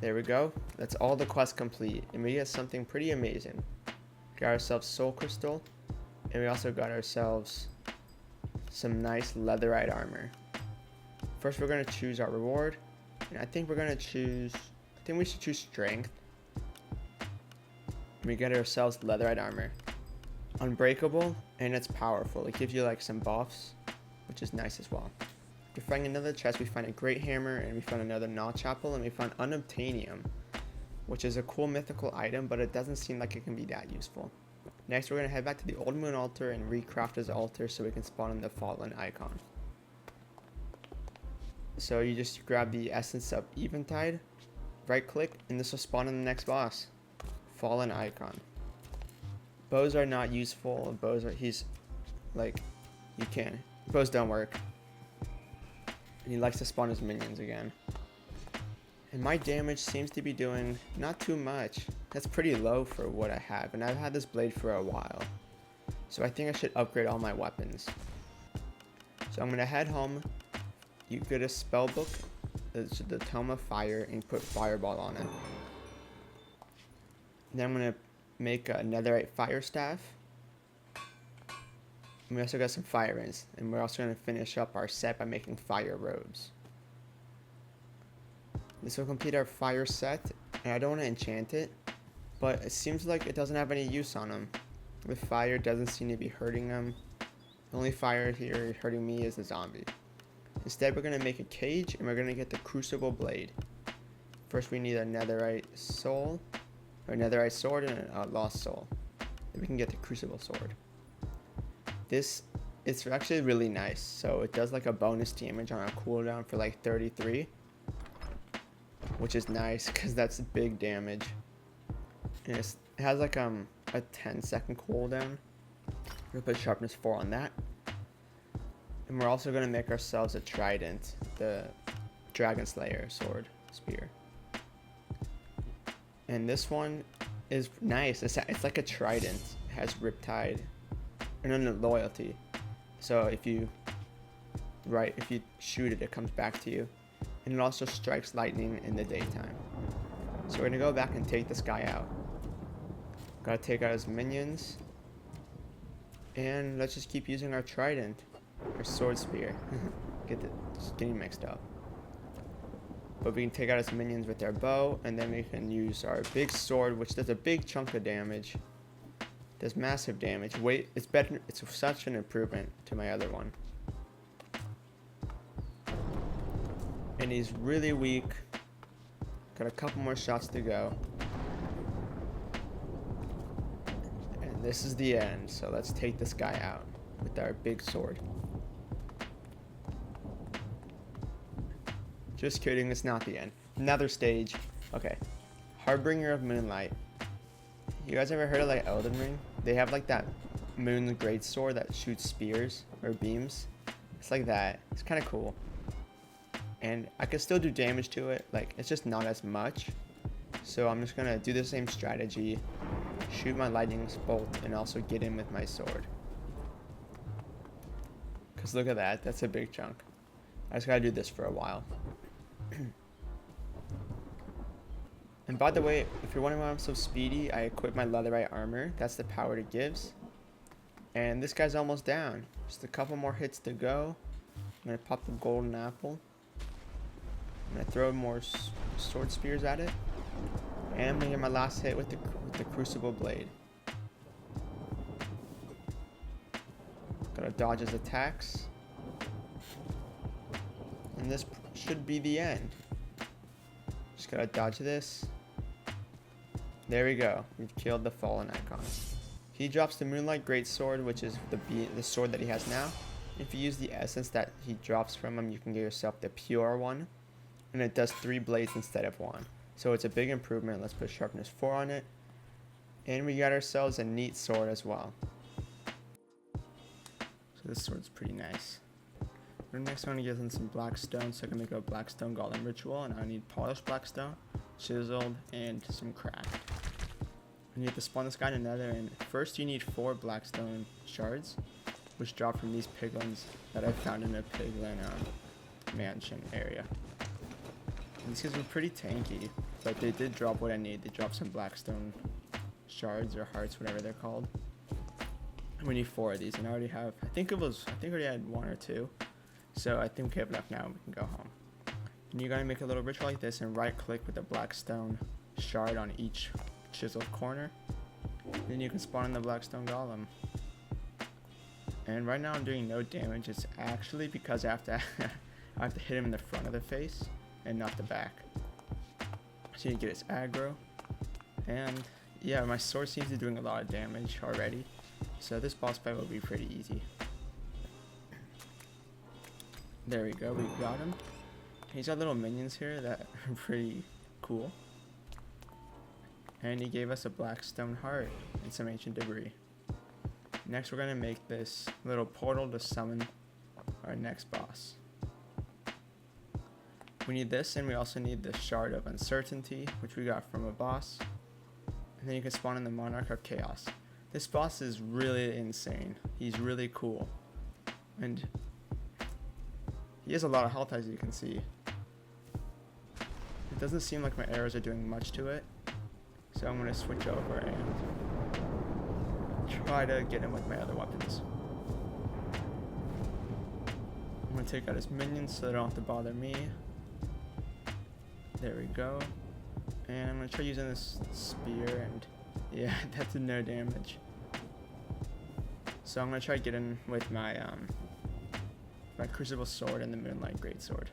There we go. That's all the quests complete, and we get something pretty amazing. Got ourselves soul crystal, and we also got ourselves some nice leatherite armor. First, we're gonna choose our reward, and I think we should choose strength. We get ourselves leatherite armor, unbreakable, and it's powerful. It gives you like some buffs, which is nice as well. We find another chest, we find a great hammer, and we find another notch apple, and we find unobtainium, which is a cool mythical item, but it doesn't seem like it can be that useful. Next, we're going to head back to the old moon altar and recraft his altar so we can spawn in the fallen icon. So you just grab the essence of eventide, right click, and this will spawn in the next boss, fallen icon. Bows are not useful. Bows don't work. And he likes to spawn his minions again. And my damage seems to be doing not too much. That's pretty low for what I have, and I've had this blade for a while. So I think I should upgrade all my weapons. So I'm gonna head home. You get a spell book, the Tome of Fire, and put Fireball on it. Then I'm gonna make a netherite fire staff. And we also got some fire rings, and we're also gonna finish up our set by making fire robes. This will complete our fire set, and I don't want to enchant it, but it seems like it doesn't have any use on him. The fire doesn't seem to be hurting him. The only fire here hurting me is the zombie. Instead, we're going to make a cage, and we're going to get the crucible blade. First, we need a netherite soul, or a netherite sword, and a lost soul. Then we can get the crucible sword. It's actually really nice. So it does like a bonus damage on a cooldown for like 33. Which is nice because that's big damage. And it has like a 10-second cooldown. We're gonna put sharpness 4 on that. And we're also gonna make ourselves a trident, the dragon slayer sword spear. And this one is nice. It's like a trident. It has riptide and then loyalty. So if you shoot it, it comes back to you. And it also strikes lightning in the daytime. So we're gonna go back and take this guy out. Gotta take out his minions. And let's just keep using our trident. Our sword spear. Just getting mixed up. But we can take out his minions with our bow, and then we can use our big sword, which does a big chunk of damage. Does massive damage. Wait, it's better. It's such an improvement to my other one. And he's really weak. Got a couple more shots to go. And this is the end. So let's take this guy out with our big sword. Just kidding, it's not the end. Another stage. Okay. Harbinger of Moonlight. You guys ever heard of like Elden Ring? They have like that moon greatsword that shoots spears or beams. It's like that. It's kind of cool. And I can still do damage to it, like it's just not as much. So I'm just gonna do the same strategy, shoot my lightning bolt, and also get in with my sword. Cause look at that, that's a big chunk. I just gotta do this for a while. And by the way, if you're wondering why I'm so speedy, I equip my leatherite armor. That's the power it gives. And this guy's almost down. Just a couple more hits to go. I'm gonna pop the golden apple. I'm gonna throw more sword spears at it, and I'm gonna get my last hit with the crucible blade. Gotta dodge his attacks, and this should be the end. Just gotta dodge this. There we go. We've killed the fallen icon. He drops the Moonlight Greatsword, which is the sword that he has now. If you use the essence that he drops from him, you can get yourself the pure one. And it does 3 blades instead of 1. So it's a big improvement. Let's put sharpness 4 on it. And we got ourselves a neat sword as well. So this sword's pretty nice. Next, I'm going to get in some black stone, so I can make a black stone golem ritual, and I need polished black stone. chiseled, and some craft. And you have to spawn this guy in the nether, and first you need 4 blackstone shards, which drop from these piglins that I found in a piglin mansion area. And these guys were pretty tanky, but they did drop what I need. They dropped some blackstone shards or hearts, whatever they're called. And we need 4 of these, and I already have, I think I already had 1 or 2. So I think we have enough now, and we can go home. And you're gonna make a little ritual like this and right click with the blackstone shard on each chiseled corner. Then you can spawn in the blackstone golem. And right now I'm doing no damage. It's actually because I have to I have to hit him in the front of the face and not the back. So you get his aggro. And yeah, my sword seems to be doing a lot of damage already. So this boss fight will be pretty easy. There we go, we got him. He's got little minions here that are pretty cool. And he gave us a blackstone heart and some ancient debris. Next we're going to make this little portal to summon our next boss. We need this, and we also need the shard of uncertainty, which we got from a boss. And then you can spawn in the monarch of chaos. This boss is really insane. He's really cool. And he has a lot of health, as you can see. It doesn't seem like my arrows are doing much to it. So I'm going to switch over and try to get him with my other weapons. I'm going to take out his minions so they don't have to bother me. There we go. And I'm going to try using this spear, and yeah, that did no damage. So I'm going to try to get in with my my crucible sword and the moonlight greatsword.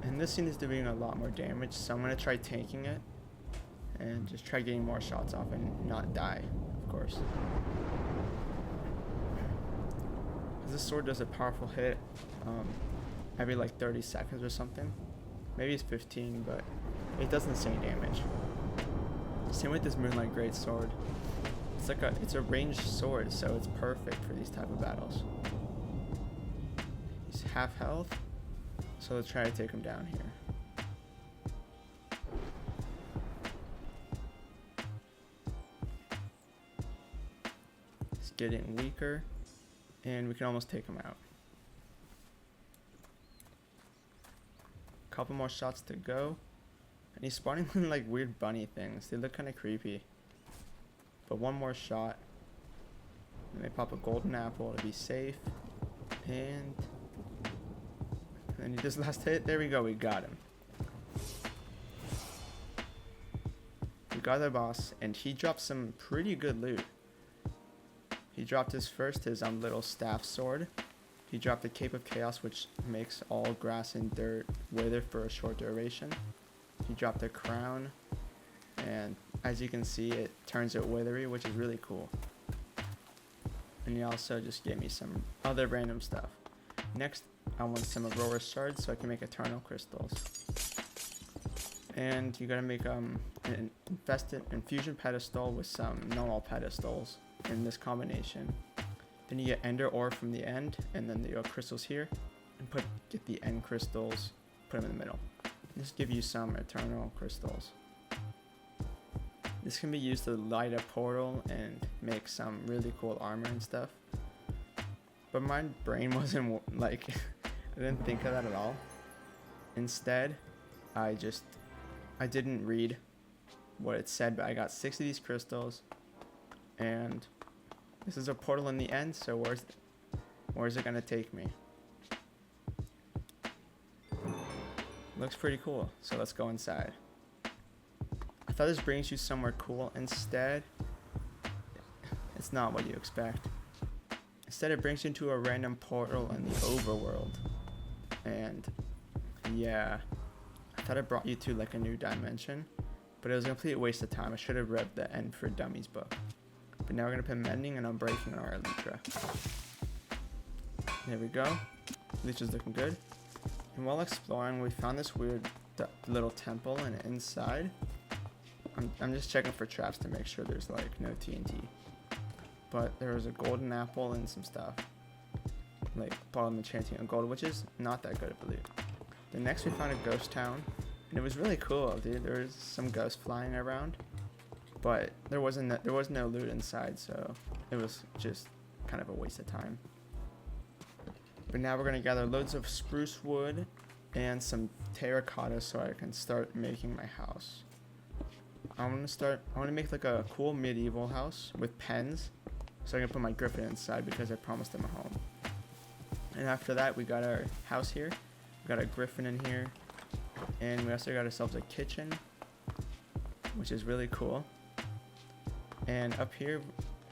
And this scene is doing a lot more damage, so I'm going to try tanking it and just try getting more shots off and not die, of course. This sword does a powerful hit every like 30 seconds or something. Maybe it's 15, but it does insane damage. Same with this moonlight greatsword. It's a ranged sword, so it's perfect for these type of battles. He's half health, so let's try to take him down here. He's getting weaker, and we can almost take him out. Couple more shots to go, and he's spawning like weird bunny things. They look kind of creepy. But one more shot, and they pop a golden apple to be safe, and then he just last hit. There we go, we got him. We got the boss, and he dropped some pretty good loot. He dropped his little staff sword. He dropped the Cape of Chaos, which makes all grass and dirt wither for a short duration. He dropped a crown, and as you can see, it turns it withery, which is really cool. And he also just gave me some other random stuff. Next, I want some Aurora shards so I can make eternal crystals. And you gotta make an infusion pedestal with some normal pedestals in this combination. Then you get ender ore from the end, and then the crystals here, and get the end crystals, put them in the middle. Just give you some eternal crystals. This can be used to light a portal and make some really cool armor and stuff. But my brain wasn't like, I didn't think of that at all. Instead, I didn't read what it said, but I got 6 of these crystals, and this is a portal in the end, so where's it gonna take me? Looks pretty cool, so let's go inside. I thought this brings you somewhere cool. Instead, it's not what you expect. Instead, it brings you into a random portal in the overworld. And yeah, I thought it brought you to like a new dimension, but it was a complete waste of time. I should have read the End for Dummies book. But now we're gonna put mending and unbreaking on our elytra. There we go. Lich is looking good. And while exploring, we found this weird little temple, and inside, I'm just checking for traps to make sure there's like no TNT. But there was a golden apple and some stuff, like bottom enchanting on gold, which is not that good of a loot. Then next we found a ghost town, and it was really cool, dude. There was some ghosts flying around, but there was no loot inside, so it was just kind of a waste of time. But now we're gonna gather loads of spruce wood and some terracotta so I can start making my house. I want to make like a cool medieval house with pens, so I can put my griffin inside because I promised him a home. And after that, we got our house here. We got a griffin in here, and we also got ourselves a kitchen, which is really cool. And up here,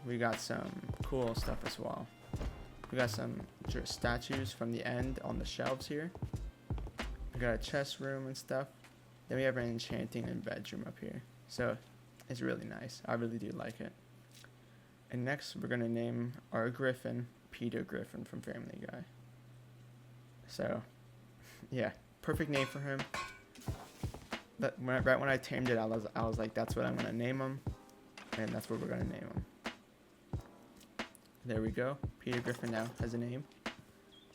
we got some cool stuff as well. We got some statues from the end on the shelves here. We got a chest room and stuff. Then we have an enchanting and bedroom up here. So it's really nice. I really do like it. And next, we're gonna name our griffin Peter Griffin from Family Guy. So, yeah, perfect name for him. But right when I tamed it, I was like, that's what I'm gonna name him, and that's what we're gonna name him. There we go. Peter Griffin now has a name.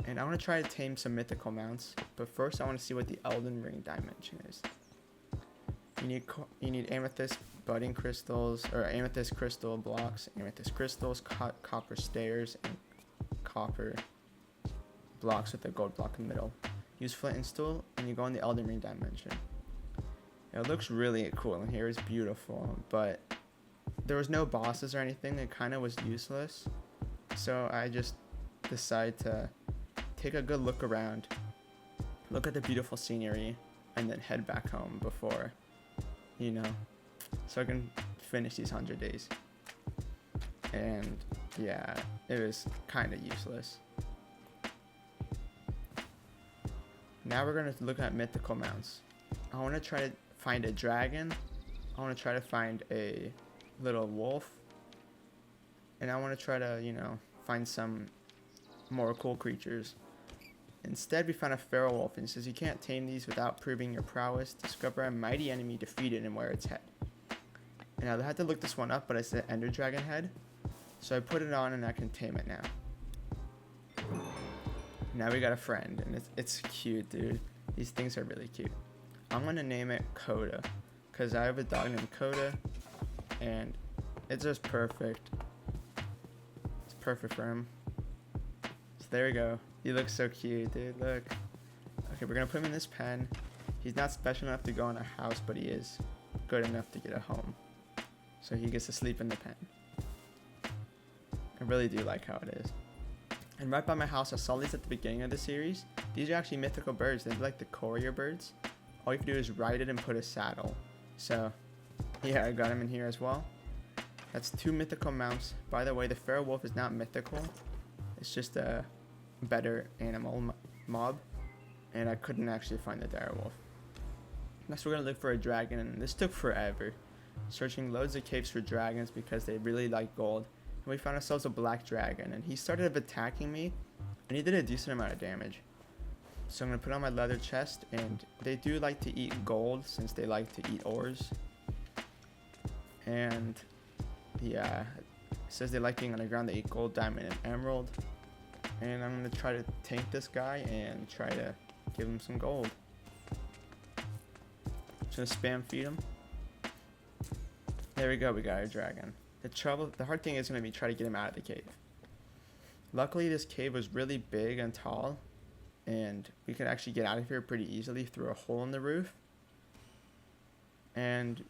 And I want to try to tame some mythical mounts, but first I want to see what the Elden Ring dimension is. You need amethyst budding crystals, or amethyst crystal blocks, amethyst crystals, copper stairs, and copper blocks with a gold block in the middle. Use flint and steel, and you go in the Elden Ring dimension. It looks really cool in here. It's beautiful, but there was no bosses or anything. It kind of was useless, so I just decided to take a good look around, look at the beautiful scenery, and then head back home before, so I can finish these 100 days. And yeah, it was kind of useless. Now we're going to look at mythical mounts. I want to try to find a dragon. I want to try to find a little wolf. And I want to try to, find some more cool creatures. Instead, we found a feral wolf, and it says you can't tame these without proving your prowess. Discover a mighty enemy, defeat it, and wear its head. And I had to look this one up, but it's the ender dragon head. So I put it on, and I can tame it now. Now we got a friend, and it's cute, dude. These things are really cute. I'm going to name it Coda, because I have a dog named Coda, and it's just perfect. It's perfect for him. So there we go. He looks so cute, dude. Look. Okay, we're going to put him in this pen. He's not special enough to go in a house, but he is good enough to get a home. So he gets to sleep in the pen. I really do like how it is. And right by my house, I saw these at the beginning of the series. These are actually mythical birds. They're like the courier birds. All you have to do is ride it and put a saddle. So, yeah, I got him in here as well. That's 2 mythical mounts. By the way, the feral wolf is not mythical. It's just a better animal mob. And I couldn't actually find the dire wolf. Next, we're going to look for a dragon. And this took forever. Searching loads of caves for dragons because they really like gold. And we found ourselves a black dragon. And he started attacking me. And he did a decent amount of damage. So I'm going to put on my leather chest, and they do like to eat gold since they like to eat ores. And yeah, it says they like being underground. They eat gold, diamond, and emerald. And I'm going to try to tank this guy and try to give him some gold. Just spam feed him. There we go, we got our dragon. The hard thing is going to be try to get him out of the cave. Luckily, this cave was really big and tall, and we could actually get out of here pretty easily through a hole in the roof. And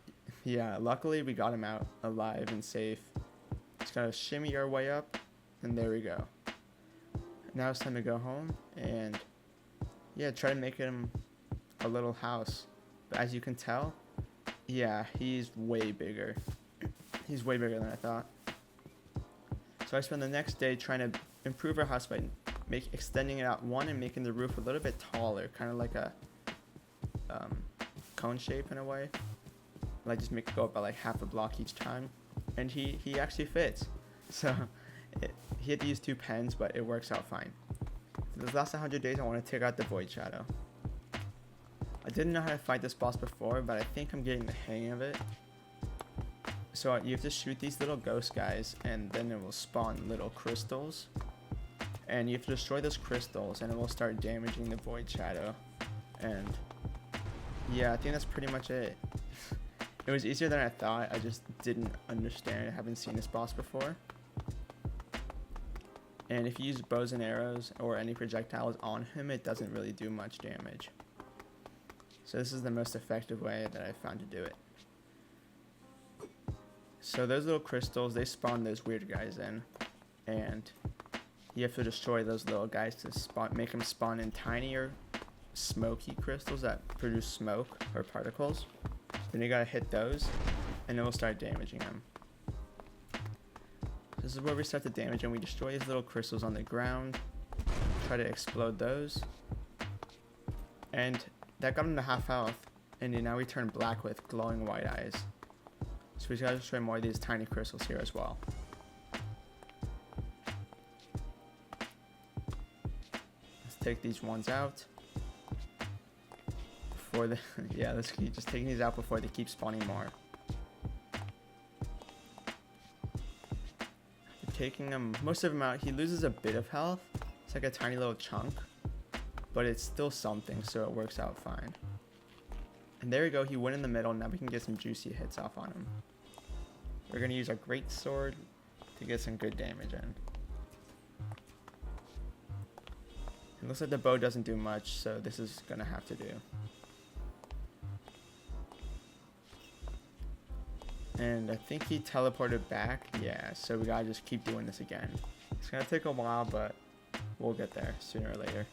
yeah, luckily we got him out alive and safe. Just gotta shimmy our way up, and there we go. Now it's time to go home and yeah, try to make him a little house. But as you can tell, yeah, he's way bigger. He's way bigger than I thought. So I spent the next day trying to improve our house by extending it out one and making the roof a little bit taller, kind of like a cone shape in a way. Like just make it go up by like half a block each time, and he actually fits. So he had to use 2 pens, but it works out fine. For the last 100 days, I want to take out the Void Shadow. I didn't know how to fight this boss before, but I think I'm getting the hang of it. So you have to shoot these little ghost guys, and then it will spawn little crystals. And you have to destroy those crystals, and it will start damaging the Void Shadow. And yeah, I think that's pretty much it. It was easier than I thought. I just didn't understand. I haven't seen this boss before. And if you use bows and arrows or any projectiles on him, it doesn't really do much damage. So this is the most effective way that I found to do it. So those little crystals, they spawn those weird guys in. And you have to destroy those little guys to make them spawn in tinier smoky crystals that produce smoke or particles. Then you gotta hit those, and then we'll start damaging them. This is where we start to damage, and we destroy these little crystals on the ground. Try to explode those. And that got him to half health, and now we turn black with glowing white eyes. So we gotta destroy more of these tiny crystals here as well. Let's take these ones out. Before the yeah, let's keep just taking these out before they keep spawning more. Taking him, most of them out, he loses a bit of health. It's like a tiny little chunk, but it's still something, so it works out fine. And there we go, he went in the middle. Now we can get some juicy hits off on him. We're gonna use our great sword to get some good damage in. It looks like the bow doesn't do much, so this is gonna have to do. And I think he teleported back. Yeah, so we gotta just keep doing this again. It's gonna take a while, but we'll get there sooner or later.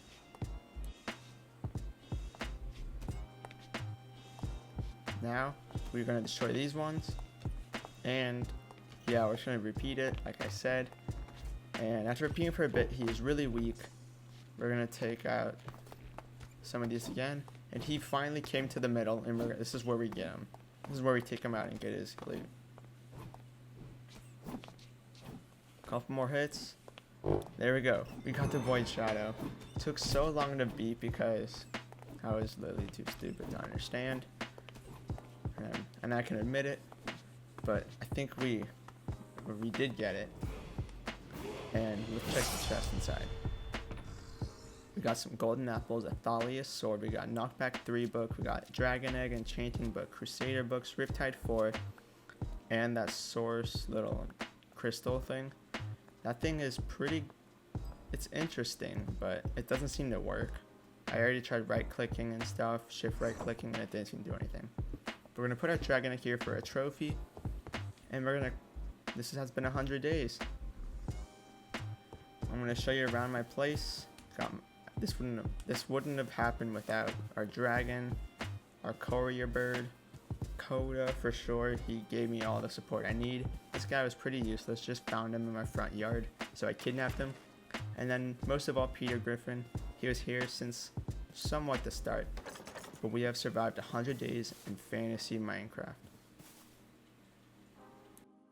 Now, we're gonna destroy these ones. And yeah, we're just gonna repeat it, like I said. And after repeating for a bit, he is really weak. We're gonna take out some of these again. And he finally came to the middle, and this is where we get him. This is where we take him out and get his loot. Couple more hits. There we go. We got the Void Shadow. It took so long to beat because I was literally too stupid to understand. And I can admit it. But I think we did get it. And let's check the chest inside. We got some golden apples, a deadliest sword, we got knockback 3 book, we got dragon egg, enchanting book, crusader books, riptide 4, and that source little crystal thing. That thing is it's interesting, but it doesn't seem to work. I already tried right clicking and stuff, shift right clicking, and it didn't seem to do anything. But we're gonna put our dragon egg here for a trophy, and this has been 100 days. I'm gonna show you around my place. This wouldn't have happened without our dragon, our courier bird, Coda for sure. He gave me all the support I need. This guy was pretty useless, just found him in my front yard, so I kidnapped him. And then most of all, Peter Griffin. He was here since somewhat the start, but we have survived 100 days in fantasy Minecraft.